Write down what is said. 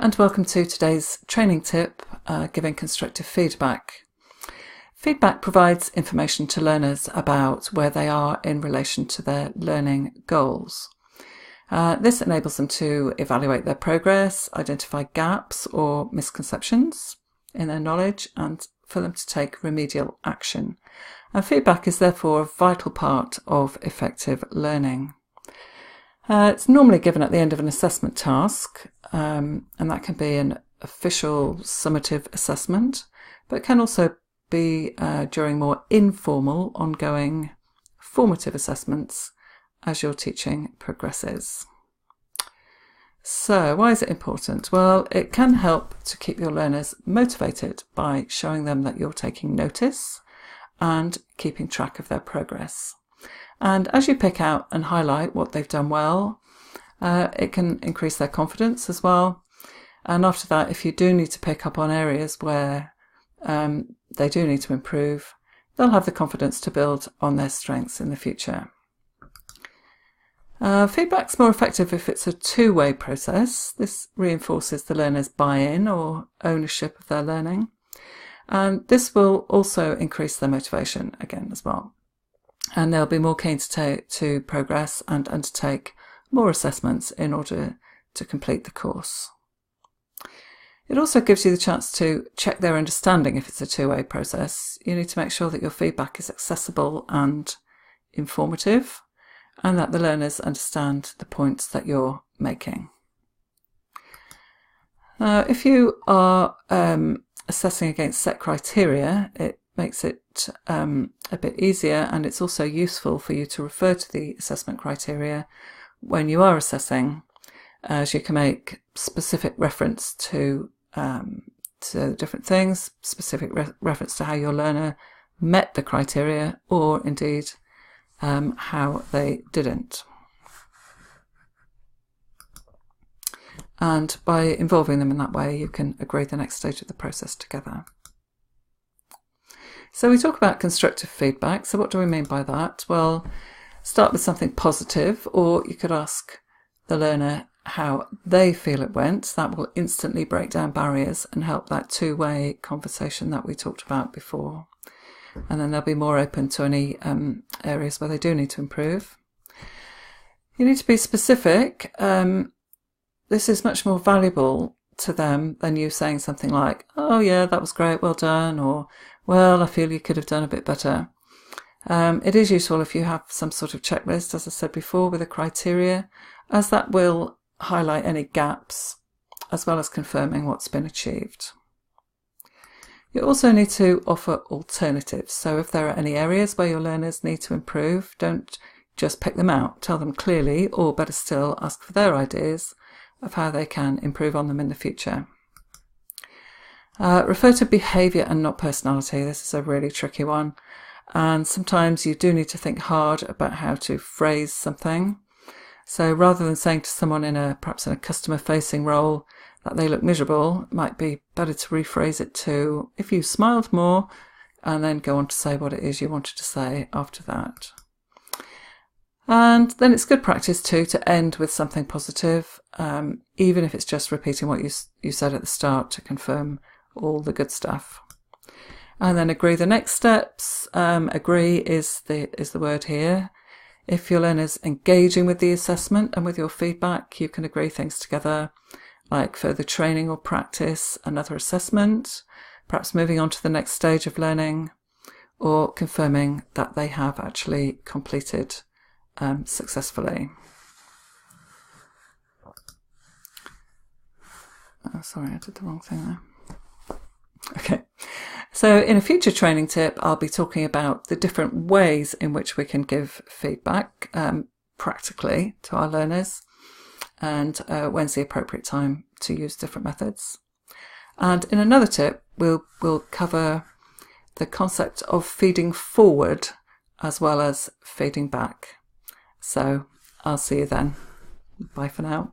and welcome to today's training tip, giving constructive feedback. Feedback provides information to learners about where they are in relation to their learning goals. This enables them to evaluate their progress, identify gaps or misconceptions in their knowledge, and for them to take remedial action. And feedback is therefore a vital part of effective learning. It's normally given at the end of an assessment task, and that can be an official summative assessment, but can also be during more informal, ongoing, formative assessments as your teaching progresses. So why is it important? Well, it can help to keep your learners motivated by showing them that you're taking notice and keeping track of their progress. And as you pick out and highlight what they've done well, it can increase their confidence as well. And after that, if you do need to pick up on areas where they do need to improve, they'll have the confidence to build on their strengths in the future. Feedback's more effective if it's a two-way process. This reinforces the learner's buy-in or ownership of their learning. And this will also increase their motivation again as well. And they'll be more keen to progress and undertake more assessments in order to complete the course. It also gives you the chance to check their understanding if it's a two-way process. You need to make sure that your feedback is accessible and informative, and that the learners understand the points that you're making. If you are assessing against set criteria, it makes it a bit easier, and it's also useful for you to refer to the assessment criteria when you are assessing, as you can make specific reference to different things, specific reference to how your learner met the criteria, or indeed how they didn't. And by involving them in that way, you can agree the next stage of the process together. So we talk about constructive feedback. So what do we mean by that? Well, start with something positive, or you could ask the learner how they feel it went. That will instantly break down barriers and help that two-way conversation that we talked about before. And then they'll be more open to any areas where they do need to improve. You need to be specific. This is much more valuable to them than you saying something like, "Oh yeah, that was great, well done," or "Well, I feel you could have done a bit better." It is useful if you have some sort of checklist, as I said before, with a criteria, as that will highlight any gaps as well as confirming what's been achieved. You also need to offer alternatives. So if there are any areas where your learners need to improve, don't just pick them out. Tell them clearly, or better still, ask for their ideas of how they can improve on them in the future. Refer to behaviour and not personality. This is a really tricky one. And sometimes you do need to think hard about how to phrase something. So rather than saying to someone perhaps in a customer-facing role that they look miserable, it might be better to rephrase it to, "If you smiled more," and then go on to say what it is you wanted to say after that. And then it's good practice too to end with something positive, even if it's just repeating what you said at the start to confirm all the good stuff. And then agree the next steps. Agree is the word here. If your learner's engaging with the assessment and with your feedback, you can agree things together, like further training or practice, another assessment, perhaps moving on to the next stage of learning, or confirming that they have actually completed successfully. Oh, sorry, I did the wrong thing there. Okay, so in a future training tip, I'll be talking about the different ways in which we can give feedback practically to our learners, and when's the appropriate time to use different methods. And in another tip, we'll cover the concept of feeding forward as well as feeding back. So I'll see you then. Bye for now.